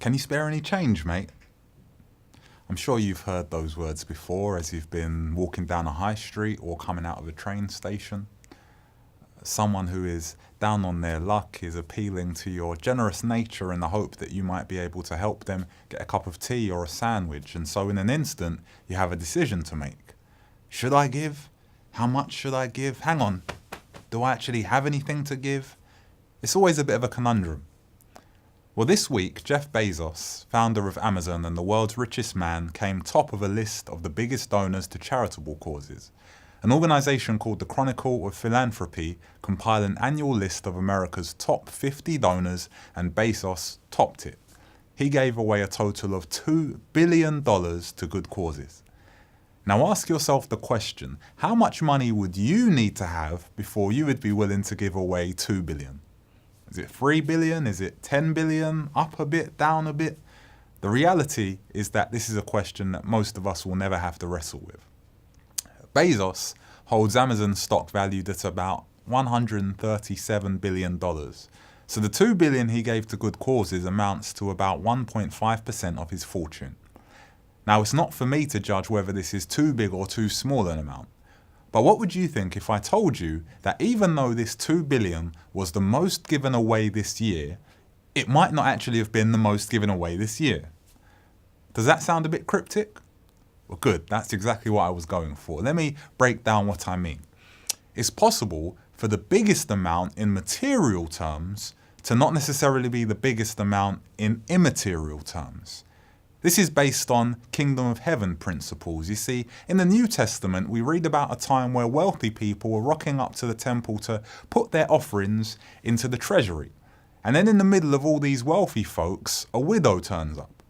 Can you spare any change, mate? I'm sure you've heard those words before as you've been walking down a high street or coming out of a train station. Someone who is down on their luck is appealing to your generous nature in the hope that you might be able to help them get a cup of tea or a sandwich. And so in an instant, you have a decision to make. Should I give? How much should I give? Hang on, do I actually have anything to give? It's always a bit of a conundrum. Well, this week, Jeff Bezos, founder of Amazon and the world's richest man, came top of a list of the biggest donors to charitable causes. An organisation called the Chronicle of Philanthropy compiled an annual list of America's top 50 donors, and Bezos topped it. He gave away a total of $2 billion to good causes. Now ask yourself the question, how much money would you need to have before you would be willing to give away $2 billion? Is it 3 billion? Is it 10 billion? Up a bit, down a bit? The reality is that this is a question that most of us will never have to wrestle with. Bezos holds Amazon stock valued at about $137 billion. So the $2 billion he gave to good causes amounts to about 1.5% of his fortune. Now, it's not for me to judge whether this is too big or too small an amount. But what would you think if I told you that even though this $2 billion was the most given away this year, it might not actually have been the most given away this year? Does that sound a bit cryptic? Well, good, that's exactly what I was going for. Let me break down what I mean. It's possible for the biggest amount in material terms to not necessarily be the biggest amount in immaterial terms. This is based on kingdom of heaven principles. You see, in the New Testament, we read about a time where wealthy people were rocking up to the temple to put their offerings into the treasury. And then in the middle of all these wealthy folks, a widow turns up.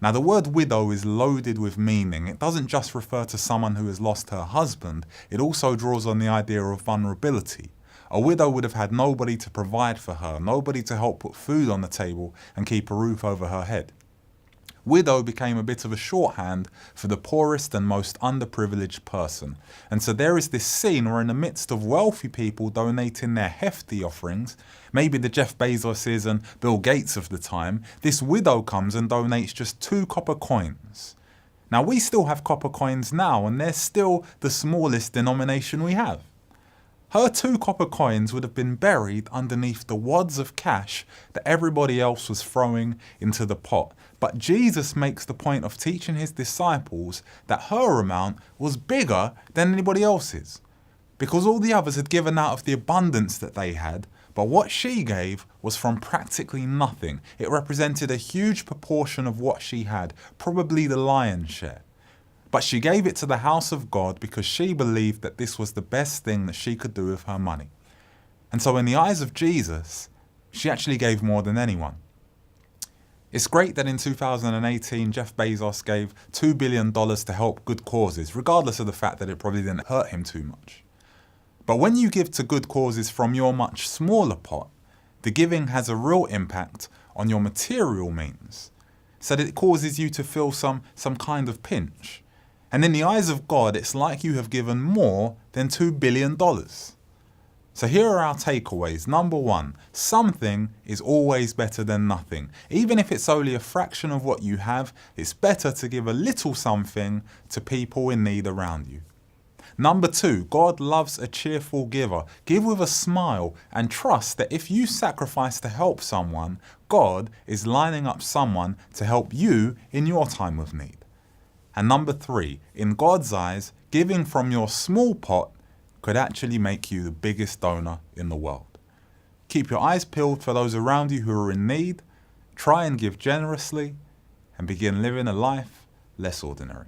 Now, the word widow is loaded with meaning. It doesn't just refer to someone who has lost her husband. It also draws on the idea of vulnerability. A widow would have had nobody to provide for her, nobody to help put food on the table and keep a roof over her head. Widow became a bit of a shorthand for the poorest and most underprivileged person. And so there is this scene where in the midst of wealthy people donating their hefty offerings, maybe the Jeff Bezoses and Bill Gates of the time, this widow comes and donates just 2 copper coins. Now, we still have copper coins now, and they're still the smallest denomination we have. Her 2 copper coins would have been buried underneath the wads of cash that everybody else was throwing into the pot. But Jesus makes the point of teaching his disciples that her amount was bigger than anybody else's, because all the others had given out of the abundance that they had, but what she gave was from practically nothing. It represented a huge proportion of what she had, probably the lion's share. But she gave it to the house of God because she believed that this was the best thing that she could do with her money. And so in the eyes of Jesus, she actually gave more than anyone. It's great that in 2018, Jeff Bezos gave $2 billion to help good causes, regardless of the fact that it probably didn't hurt him too much. But when you give to good causes from your much smaller pot, the giving has a real impact on your material means, so that it causes you to feel some kind of pinch. And in the eyes of God, it's like you have given more than $2 billion. So here are our takeaways. Number 1, something is always better than nothing. Even if it's only a fraction of what you have, it's better to give a little something to people in need around you. Number 2, God loves a cheerful giver. Give with a smile and trust that if you sacrifice to help someone, God is lining up someone to help you in your time of need. And number 3, in God's eyes, giving from your small pot could actually make you the biggest donor in the world. Keep your eyes peeled for those around you who are in need, try and give generously, and begin living a life less ordinary.